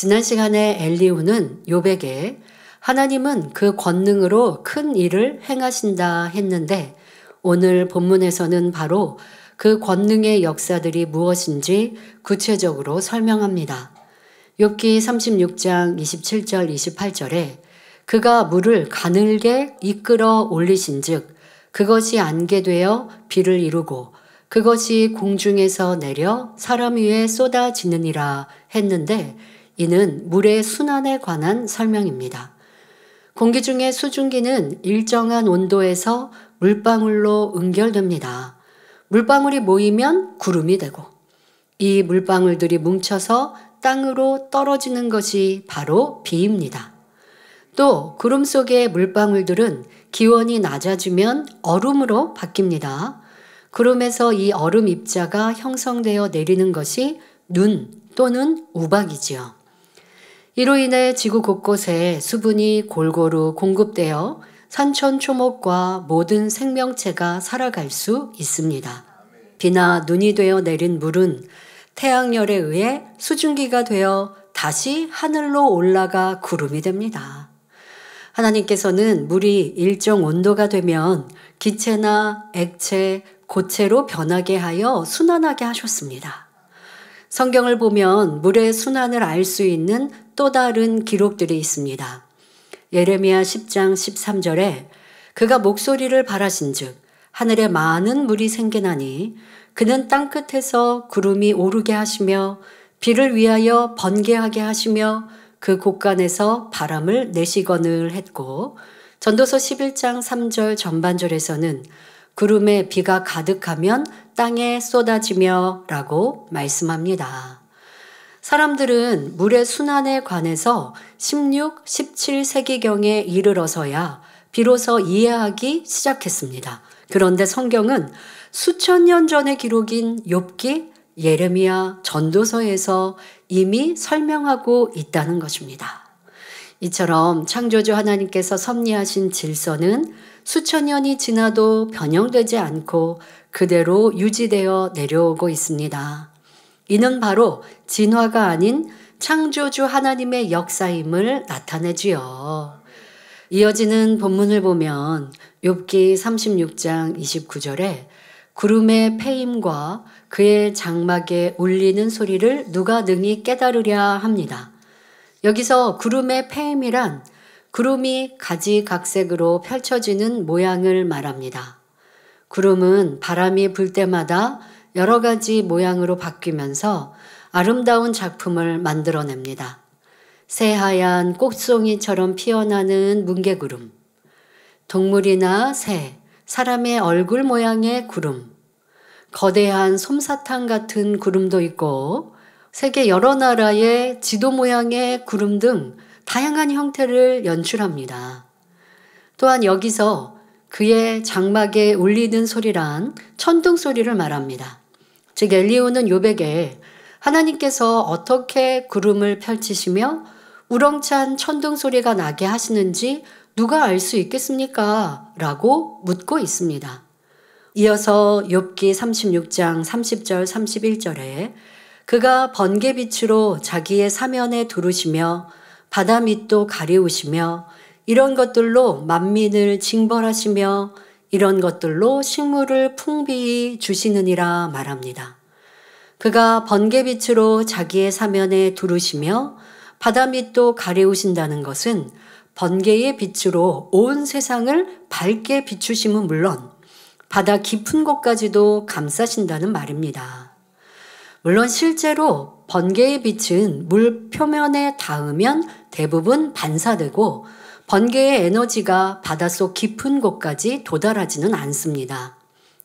지난 시간에 엘리후는 욥에게 하나님은 그 권능으로 큰 일을 행하신다 했는데 오늘 본문에서는 바로 그 권능의 역사들이 무엇인지 구체적으로 설명합니다. 욥기 36장 27절 28절에 그가 물을 가늘게 이끌어 올리신즉 그것이 안개 되어 비를 이루고 그것이 공중에서 내려 사람 위에 쏟아지느니라 했는데 이는 물의 순환에 관한 설명입니다. 공기 중의 수증기는 일정한 온도에서 물방울로 응결됩니다. 물방울이 모이면 구름이 되고 이 물방울들이 뭉쳐서 땅으로 떨어지는 것이 바로 비입니다. 또 구름 속의 물방울들은 기온이 낮아지면 얼음으로 바뀝니다. 구름에서 이 얼음 입자가 형성되어 내리는 것이 눈 또는 우박이지요. 이로 인해 지구 곳곳에 수분이 골고루 공급되어 산천초목과 모든 생명체가 살아갈 수 있습니다. 비나 눈이 되어 내린 물은 태양열에 의해 수증기가 되어 다시 하늘로 올라가 구름이 됩니다. 하나님께서는 물이 일정 온도가 되면 기체나 액체, 고체로 변하게 하여 순환하게 하셨습니다. 성경을 보면 물의 순환을 알 수 있는 또 다른 기록들이 있습니다. 예레미야 10장 13절에 그가 목소리를 바라신즉 하늘에 많은 물이 생기나니 그는 땅끝에서 구름이 오르게 하시며 비를 위하여 번개하게 하시며 그 곳간에서 바람을 내시거늘 했고 전도서 11장 3절 전반절에서는 구름에 비가 가득하면 땅에 쏟아지며 라고 말씀합니다. 사람들은 물의 순환에 관해서 16, 17세기경에 이르러서야 비로소 이해하기 시작했습니다. 그런데 성경은 수천 년 전의 기록인 욥기, 예레미야, 전도서에서 이미 설명하고 있다는 것입니다. 이처럼 창조주 하나님께서 섭리하신 질서는 수천 년이 지나도 변형되지 않고 그대로 유지되어 내려오고 있습니다. 이는 바로 진화가 아닌 창조주 하나님의 역사임을 나타내지요. 이어지는 본문을 보면 욥기 36장 29절에 구름의 패임과 그의 장막에 울리는 소리를 누가 능히 깨달으랴 합니다. 여기서 구름의 패임이란 구름이 가지각색으로 펼쳐지는 모양을 말합니다. 구름은 바람이 불 때마다 여러 가지 모양으로 바뀌면서 아름다운 작품을 만들어냅니다. 새하얀 꽃송이처럼 피어나는 뭉게구름, 동물이나 새, 사람의 얼굴 모양의 구름, 거대한 솜사탕 같은 구름도 있고 세계 여러 나라의 지도 모양의 구름 등 다양한 형태를 연출합니다. 또한 여기서 그의 장막에 울리는 소리란 천둥 소리를 말합니다. 즉 엘리후는 욥에게 하나님께서 어떻게 구름을 펼치시며 우렁찬 천둥 소리가 나게 하시는지 누가 알 수 있겠습니까? 라고 묻고 있습니다. 이어서 욥기 36장 30절 31절에 그가 번개빛으로 자기의 사면에 두르시며 바다 밑도 가리우시며 이런 것들로 만민을 징벌하시며 이런 것들로 식물을 풍비히 주시느니라 말합니다. 그가 번개빛으로 자기의 사면에 두르시며 바다 밑도 가리우신다는 것은 번개의 빛으로 온 세상을 밝게 비추심은 물론 바다 깊은 곳까지도 감싸신다는 말입니다. 물론 실제로 번개의 빛은 물 표면에 닿으면 대부분 반사되고 번개의 에너지가 바닷속 깊은 곳까지 도달하지는 않습니다.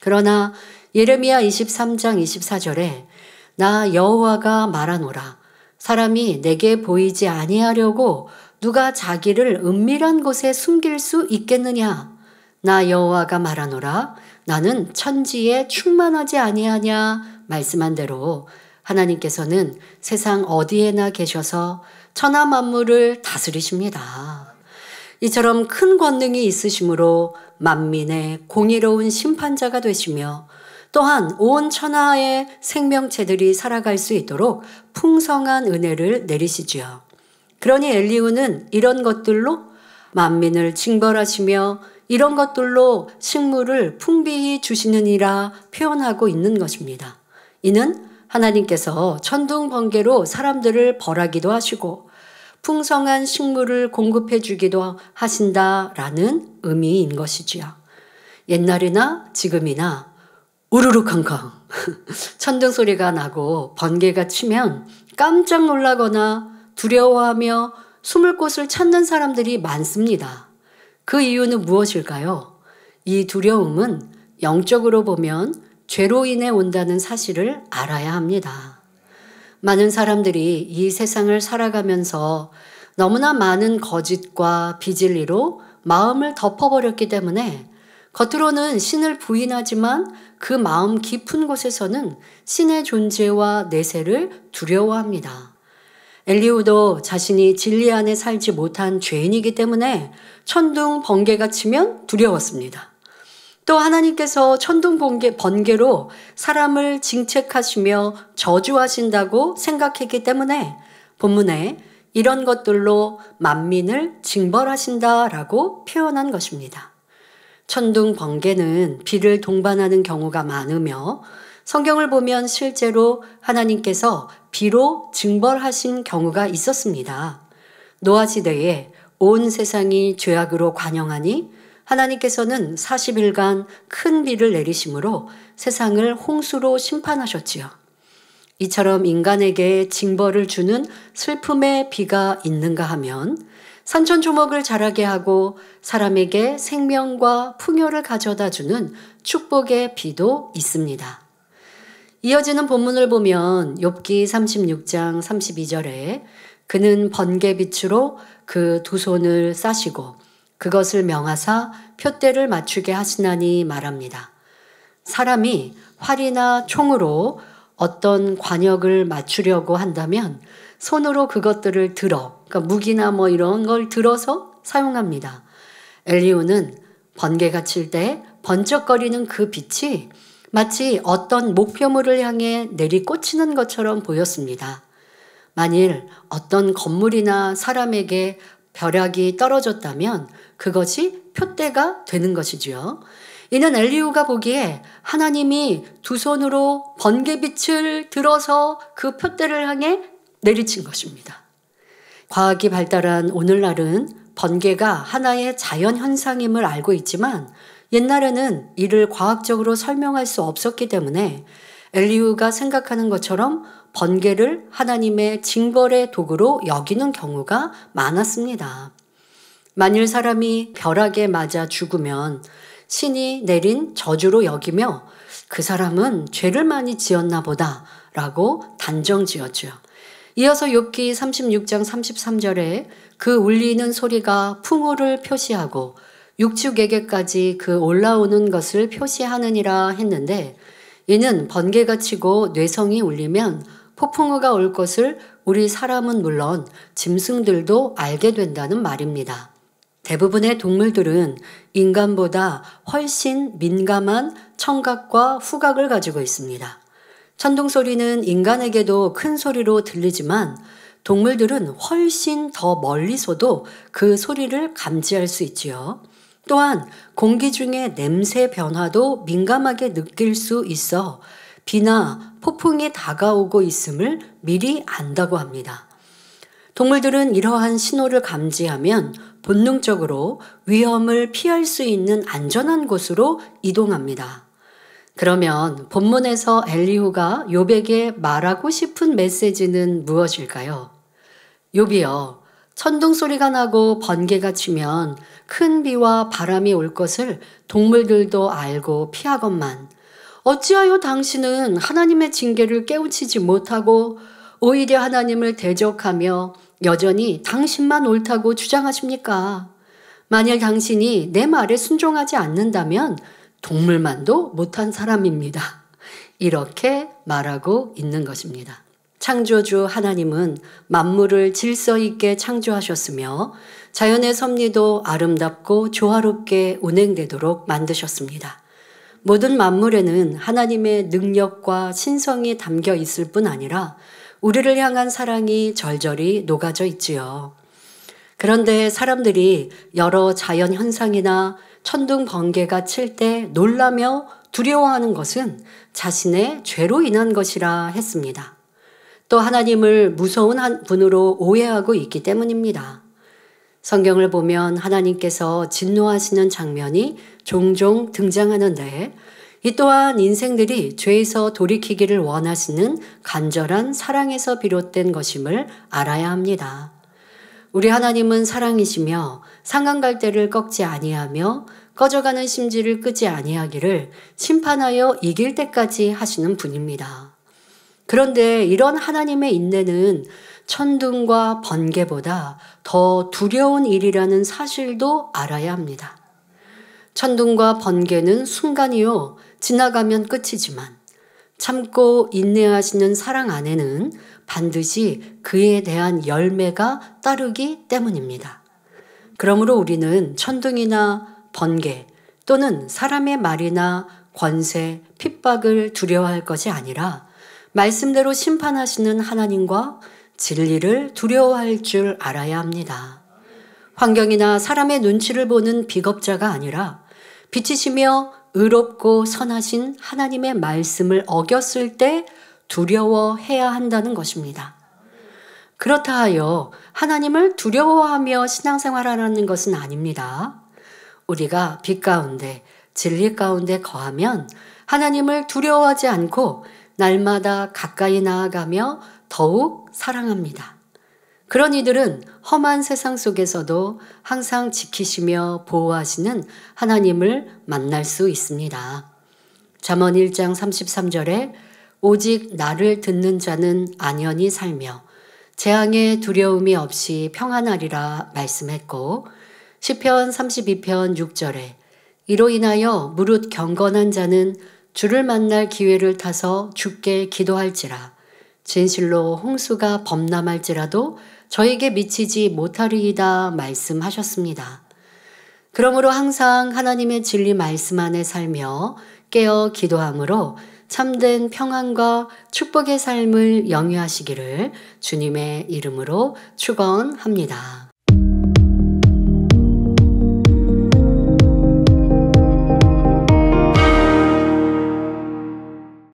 그러나 예레미야 23장 24절에 나 여호와가 말하노라 사람이 내게 보이지 아니하려고 누가 자기를 은밀한 곳에 숨길 수 있겠느냐? 나 여호와가 말하노라 나는 천지에 충만하지 아니하냐 말씀한 대로 하나님께서는 세상 어디에나 계셔서 천하 만물을 다스리십니다. 이처럼 큰 권능이 있으심으로 만민의 공의로운 심판자가 되시며 또한 온 천하의 생명체들이 살아갈 수 있도록 풍성한 은혜를 내리시지요. 그러니 엘리후는 이런 것들로 만민을 징벌하시며 이런 것들로 식물을 풍비히 주시느니라 표현하고 있는 것입니다. 이는 하나님께서 천둥 번개로 사람들을 벌하기도 하시고 풍성한 식물을 공급해 주기도 하신다라는 의미인 것이지요. 옛날이나 지금이나 우르르캉캉 천둥 소리가 나고 번개가 치면 깜짝 놀라거나 두려워하며 숨을 곳을 찾는 사람들이 많습니다. 그 이유는 무엇일까요? 이 두려움은 영적으로 보면 죄로 인해 온다는 사실을 알아야 합니다. 많은 사람들이 이 세상을 살아가면서 너무나 많은 거짓과 비진리로 마음을 덮어버렸기 때문에 겉으로는 신을 부인하지만 그 마음 깊은 곳에서는 신의 존재와 내세를 두려워합니다. 엘리후도 자신이 진리 안에 살지 못한 죄인이기 때문에 천둥 번개가 치면 두려웠습니다. 또 하나님께서 천둥 번개로 사람을 징책하시며 저주하신다고 생각했기 때문에 본문에 이런 것들로 만민을 징벌하신다라고 표현한 것입니다. 천둥 번개는 비를 동반하는 경우가 많으며 성경을 보면 실제로 하나님께서 비로 징벌하신 경우가 있었습니다. 노아 시대에 온 세상이 죄악으로 관영하니 하나님께서는 40일간 큰 비를 내리심으로 세상을 홍수로 심판하셨지요. 이처럼 인간에게 징벌을 주는 슬픔의 비가 있는가 하면 산천조목을 자라게 하고 사람에게 생명과 풍요를 가져다 주는 축복의 비도 있습니다. 이어지는 본문을 보면 욥기 36장 32절에 그는 번개빛으로 그 두 손을 싸시고 그것을 명하사 표대를 맞추게 하시나니 말합니다. 사람이 활이나 총으로 어떤 관역을 맞추려고 한다면 손으로 그것들을 그러니까 무기나 이런 걸 들어서 사용합니다. 엘리후는 번개가 칠 때 번쩍거리는 그 빛이 마치 어떤 목표물을 향해 내리꽂히는 것처럼 보였습니다. 만일 어떤 건물이나 사람에게 벼락이 떨어졌다면 그것이 표대가 되는 것이지요. 이는 엘리후가 보기에 하나님이 두 손으로 번개빛을 들어서 그 표대를 향해 내리친 것입니다. 과학이 발달한 오늘날은 번개가 하나의 자연 현상임을 알고 있지만 옛날에는 이를 과학적으로 설명할 수 없었기 때문에 엘리후가 생각하는 것처럼 번개를 하나님의 징벌의 도구로 여기는 경우가 많았습니다. 만일 사람이 벼락에 맞아 죽으면 신이 내린 저주로 여기며 그 사람은 죄를 많이 지었나 보다라고 단정지었죠. 이어서 욥기 36장 33절에 그 울리는 소리가 풍우를 표시하고 육축에게까지 그 올라오는 것을 표시하느니라 했는데 이는 번개가 치고 뇌성이 울리면 폭풍우가 올 것을 우리 사람은 물론 짐승들도 알게 된다는 말입니다. 대부분의 동물들은 인간보다 훨씬 민감한 청각과 후각을 가지고 있습니다. 천둥 소리는 인간에게도 큰 소리로 들리지만 동물들은 훨씬 더 멀리서도 그 소리를 감지할 수 있지요. 또한 공기 중의 냄새 변화도 민감하게 느낄 수 있어 비나 폭풍이 다가오고 있음을 미리 안다고 합니다. 동물들은 이러한 신호를 감지하면 본능적으로 위험을 피할 수 있는 안전한 곳으로 이동합니다. 그러면 본문에서 엘리후가 욥에게 말하고 싶은 메시지는 무엇일까요? 욥이여, 천둥 소리가 나고 번개가 치면 큰 비와 바람이 올 것을 동물들도 알고 피하건만 어찌하여 당신은 하나님의 징계를 깨우치지 못하고 오히려 하나님을 대적하며 여전히 당신만 옳다고 주장하십니까? 만일 당신이 내 말에 순종하지 않는다면 동물만도 못한 사람입니다. 이렇게 말하고 있는 것입니다. 창조주 하나님은 만물을 질서 있게 창조하셨으며 자연의 섭리도 아름답고 조화롭게 운행되도록 만드셨습니다. 모든 만물에는 하나님의 능력과 신성이 담겨 있을 뿐 아니라 우리를 향한 사랑이 절절히 녹아져 있지요. 그런데 사람들이 여러 자연 현상이나 천둥 번개가 칠 때 놀라며 두려워하는 것은 자신의 죄로 인한 것이라 했습니다. 또 하나님을 무서운 한 분으로 오해하고 있기 때문입니다. 성경을 보면 하나님께서 진노하시는 장면이 종종 등장하는데 이 또한 인생들이 죄에서 돌이키기를 원하시는 간절한 사랑에서 비롯된 것임을 알아야 합니다. 우리 하나님은 사랑이시며 상한갈대를 꺾지 아니하며 꺼져가는 심지를 끄지 아니하기를 심판하여 이길 때까지 하시는 분입니다. 그런데 이런 하나님의 인내는 천둥과 번개보다 더 두려운 일이라는 사실도 알아야 합니다. 천둥과 번개는 순간이요, 지나가면 끝이지만 참고 인내하시는 사랑 안에는 반드시 그에 대한 열매가 따르기 때문입니다. 그러므로 우리는 천둥이나 번개 또는 사람의 말이나 권세, 핍박을 두려워할 것이 아니라 말씀대로 심판하시는 하나님과 진리를 두려워할 줄 알아야 합니다. 환경이나 사람의 눈치를 보는 비겁자가 아니라 빛이시며 의롭고 선하신 하나님의 말씀을 어겼을 때 두려워해야 한다는 것입니다. 그렇다 하여 하나님을 두려워하며 신앙생활하라는 것은 아닙니다. 우리가 빛 가운데 진리 가운데 거하면 하나님을 두려워하지 않고 날마다 가까이 나아가며 더욱 사랑합니다. 그런 이들은 험한 세상 속에서도 항상 지키시며 보호하시는 하나님을 만날 수 있습니다. 잠언 1장 33절에 오직 나를 듣는 자는 안연히 살며 재앙의 두려움이 없이 평안하리라 말씀했고, 시편 32편 6절에 이로 인하여 무릇 경건한 자는 주를 만날 기회를 타서 주께 기도할지라 진실로 홍수가 범람할지라도 저에게 미치지 못하리이다 말씀하셨습니다. 그러므로 항상 하나님의 진리 말씀 안에 살며 깨어 기도함으로 참된 평안과 축복의 삶을 영위하시기를 주님의 이름으로 축원합니다.